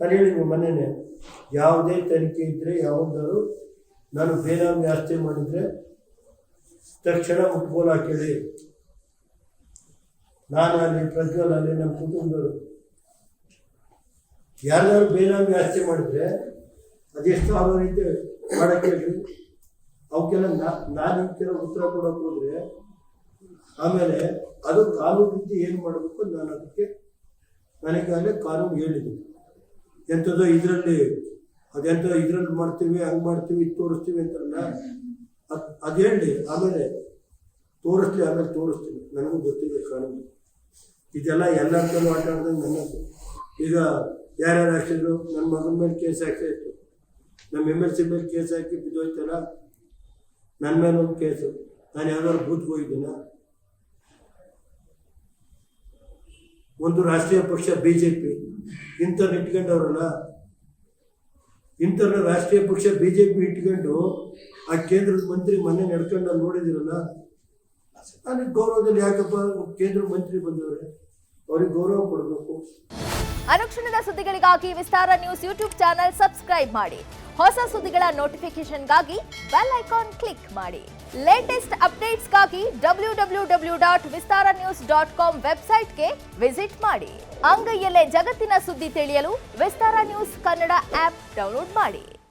ನಾನು ಹೇಳಿದ್ವಿ ಮೊನ್ನೆನೆ, ಯಾವುದೇ ತನಿಖೆ ಇದ್ದರೆ ಯಾವುದಾದ್ರು ನಾನು ಬೇನಾಮಿ ಆಸ್ತಿ ಮಾಡಿದರೆ ತಕ್ಷಣ ಮುಟ್ಗೋಲು ಹಾಕೇಳಿ. ನಾನಲ್ಲಿ ಪ್ರಜ್ವಲ್ ಅಲ್ಲಿ ನಮ್ಮ ಕುಟುಂಬದವರು ಯಾರ್ಯಾರು ಬೇನಾಮಿ ಆಸ್ತಿ ಮಾಡಿದ್ರೆ ಅದೆಷ್ಟು ಅವರ ರೀತಿ ಮಾಡಕ್ಕೆ ಹೇಳಿ. ಅವಕ್ಕೆಲ್ಲ ನಾನು ಕೆಲವು ಉತ್ತರ ಕೊಡೋಕೆ ಹೋದರೆ ಆಮೇಲೆ ಅದು ಕಾನೂನು ರೀತಿ ಏನು ಮಾಡಬೇಕು ನಾನು ಅದಕ್ಕೆ ನನಗಾಗಲೇ ಕಾನೂನು ಹೇಳಿದ್ದೀನಿ. ಎಂಥದ್ದೋ ಇದರಲ್ಲಿ ಅದೆಂಥದ್ದು ಇದರಲ್ಲಿ ಮಾಡ್ತೀವಿ, ಹಂಗೆ ಮಾಡ್ತೀವಿ, ಇದು ತೋರಿಸ್ತೀವಿ ಅಂತಲ್ಲ. ಅದು ಹೇಳಿ ಆಮೇಲೆ ತೋರಿಸ್ಲಿ, ಆಮೇಲೆ ತೋರಿಸ್ತೀನಿ. ನನಗೂ ಗೊತ್ತಿದೆ ಕಾನೂನು ಇದೆಲ್ಲ ಎಲ್ಲರಿಗೂ ಆಟ ಆಡ್ದಂಗೆ ನನ್ನದು. ಈಗ ಯಾರ್ಯಾರು ಹಾಕಿದ್ರು, ನನ್ನ ಮಗನ ಮೇಲೆ ಕೇಸ್ ಹಾಕ್ತಾಯಿತ್ತು, ನಮ್ಮ MLC ಮೇಲೆ ಕೇಸ್ ಹಾಕಿ ಬಿದ್ದೋಯ್ತಲ್ಲ, ನನ್ನ ಮೇಲೆ ಒಂದು ಕೇಸು. ನಾನು ಯಾವ್ದಾದ್ರು ಬೂತ್ಗೆ ಹೋಗಿದ್ದೀನ? ಒಂದು ರಾಷ್ಟ್ರೀಯ ಪಕ್ಷ BJP ಇಂಥವ್ರನ್ನ ಇಟ್ಕೊಂಡವ್ರಲ್ಲ, ಇಂಥವ್ರನ್ನ ರಾಷ್ಟ್ರೀಯ ಪಕ್ಷ BJP ಇಟ್ಕೊಂಡು ಆ ಕೇಂದ್ರದ ಮಂತ್ರಿ ಮೊನ್ನೆ ನಡ್ಕೊಂಡು ನಾನು ನೋಡಿದಿರಲ್ಲ. ನನಗೆ ಗೌರವದಲ್ಲಿ ಯಾಕಪ್ಪ ಕೇಂದ್ರ ಮಂತ್ರಿ ಬಂದವ್ರೆ, ಅವ್ರಿಗೆ ಗೌರವ ಕೊಡಬೇಕು. ಅನುಕ್ಷಣದ ಸುದ್ದಿಗಳಿಗಾಗಿ ವಿಸ್ತಾರ ನ್ಯೂಸ್ ಯೂಟ್ಯೂಬ್ ಚಾನೆಲ್ ಸಬ್ಸ್ಕ್ರೈಬ್ ಮಾಡಿ. ಹೊಸ ಸುದ್ದಿಗಳ ನೋಟಿಫಿಕೇಶನ್ಗಾಗಿ ಬೆಲ್ ಐಕಾನ್ ಕ್ಲಿಕ್ ಮಾಡಿ. ಲೇಟೆಸ್ಟ್ ಅಪ್ಡೇಟ್ಸ್ಗಾಗಿ www.vistaranews.com ವೆಬ್ಸೈಟ್ಗೆ ವಿಸಿಟ್ ಮಾಡಿ. ಅಂಗೈಯಲ್ಲೇ ಜಗತ್ತಿನ ಸುದ್ದಿ ತಿಳಿಯಲು ವಿಸ್ತಾರ ನ್ಯೂಸ್ ಕನ್ನಡ ಆಪ್ ಡೌನ್ಲೋಡ್ ಮಾಡಿ.